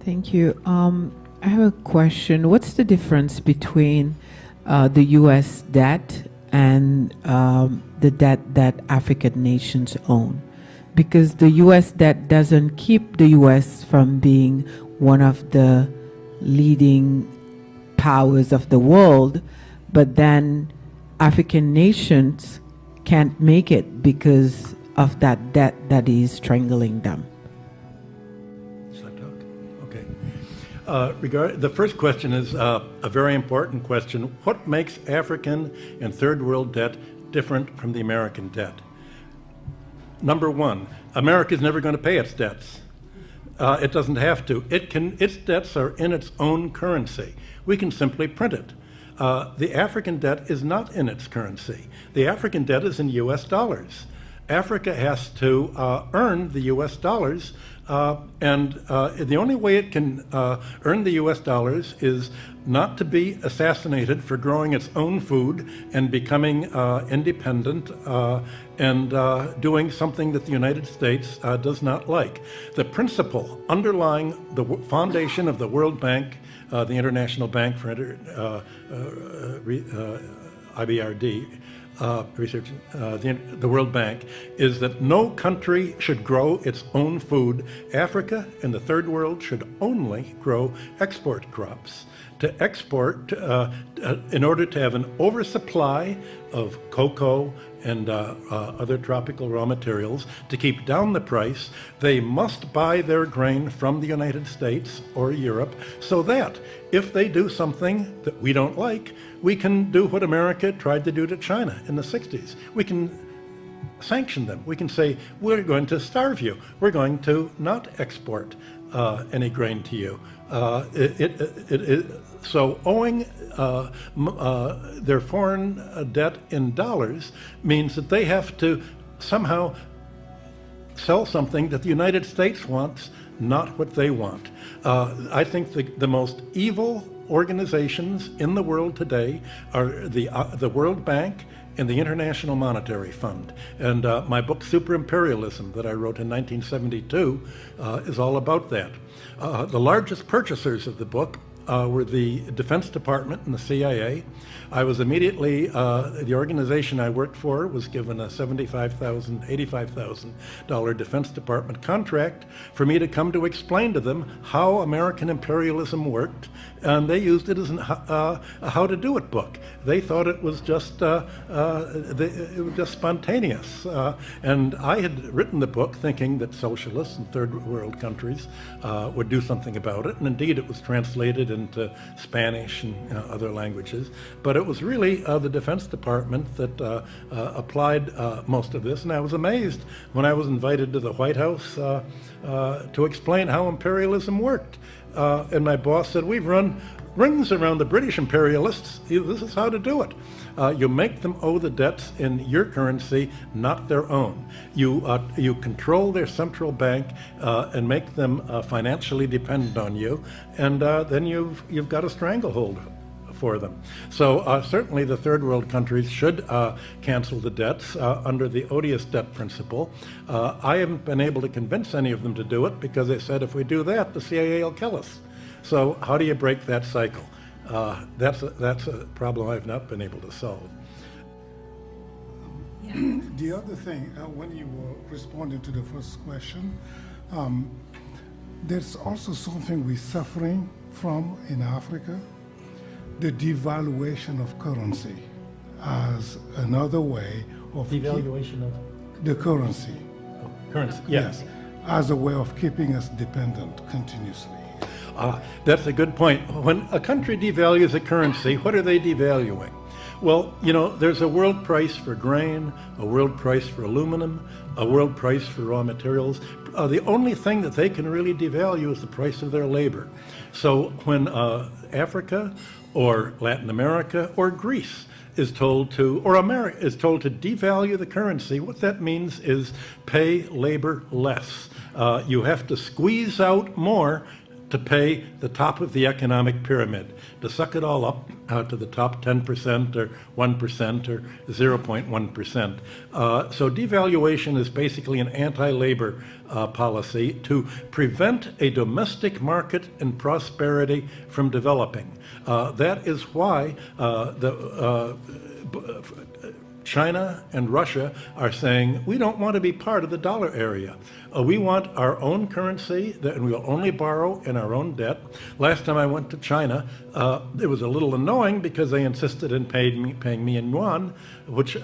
Thank you. I have a question. What's the difference between the U.S. debt and the debt that African nations own? Because the U.S. debt doesn't keep the U.S. from being one of the leading powers of the world, but then African nations can't make it because of that debt that is strangling them. The first question is a very important question. What makes African and third world debt different from the American debt? Number one, America is never going to pay its debts. It doesn't have to. Its debts are in its own currency. We can simply print it. The African debt is not in its currency. The African debt is in US dollars. Africa has to earn the US dollars, and the only way it can earn the US dollars is not to be assassinated for growing its own food and becoming independent and doing something that the United States does not like. The principle underlying the foundation of the World Bank, the International Bank for IBRD, research, the World Bank, is that no country should grow its own food. Africa and the third world should only grow export crops. To export, in order to have an oversupply of cocoa and other tropical raw materials, to keep down the price, they must buy their grain from the United States or Europe, so that if they do something that we don't like, we can do what America tried to do to China in the 60s. We can sanction them. We can say, we're going to starve you. We're going to not export any grain to you. So owing their foreign debt in dollars means that they have to somehow sell something that the United States wants, not what they want. I think the most evil organizations in the world today are the World Bank and the International Monetary Fund. And my book, Super Imperialism, that I wrote in 1972, is all about that. The largest purchasers of the book were the Defense Department and the CIA. I was immediately, the organization I worked for was given a $75,000, $85,000 Defense Department contract for me to come to explain to them how American imperialism worked, and they used it as a how to do it book. They thought it was just spontaneous. And I had written the book thinking that socialists and third world countries would do something about it, and indeed it was translated into Spanish and other languages. But it was really the Defense Department that applied most of this, and I was amazed when I was invited to the White House to explain how imperialism worked. And my boss said, we've run rings around the British imperialists. This is how to do it. You make them owe the debts in your currency, not their own. You control their central bank and make them financially dependent on you, and then you've got a stranglehold for them. So certainly the third world countries should cancel the debts under the odious debt principle. I haven't been able to convince any of them to do it because they said if we do that, the CIA will kill us. So how do you break that cycle? That's a problem I've not been able to solve. Yeah. The other thing, when you were responding to the first question, there's also something we're suffering from in Africa, the devaluation of currency as another way of... Devaluation of? The currency. Oh, currency, yes. As a way of keeping us dependent continuously. That's a good point. When a country devalues a currency, what are they devaluing? Well, you know, there's a world price for grain, a world price for aluminum, a world price for raw materials. The only thing that they can really devalue is the price of their labor. So when Africa or Latin America or Greece is told to, or America is told to devalue the currency, what that means is pay labor less. You have to squeeze out more to pay the top of the economic pyramid, to suck it all up to the top 10% or 1% or 0.1%. So devaluation is basically an anti-labor policy to prevent a domestic market and prosperity from developing. That is why China and Russia are saying, we don't want to be part of the dollar area. We want our own currency, and we will only borrow in our own debt. Last time I went to China, it was a little annoying because they insisted in paying me in yuan, which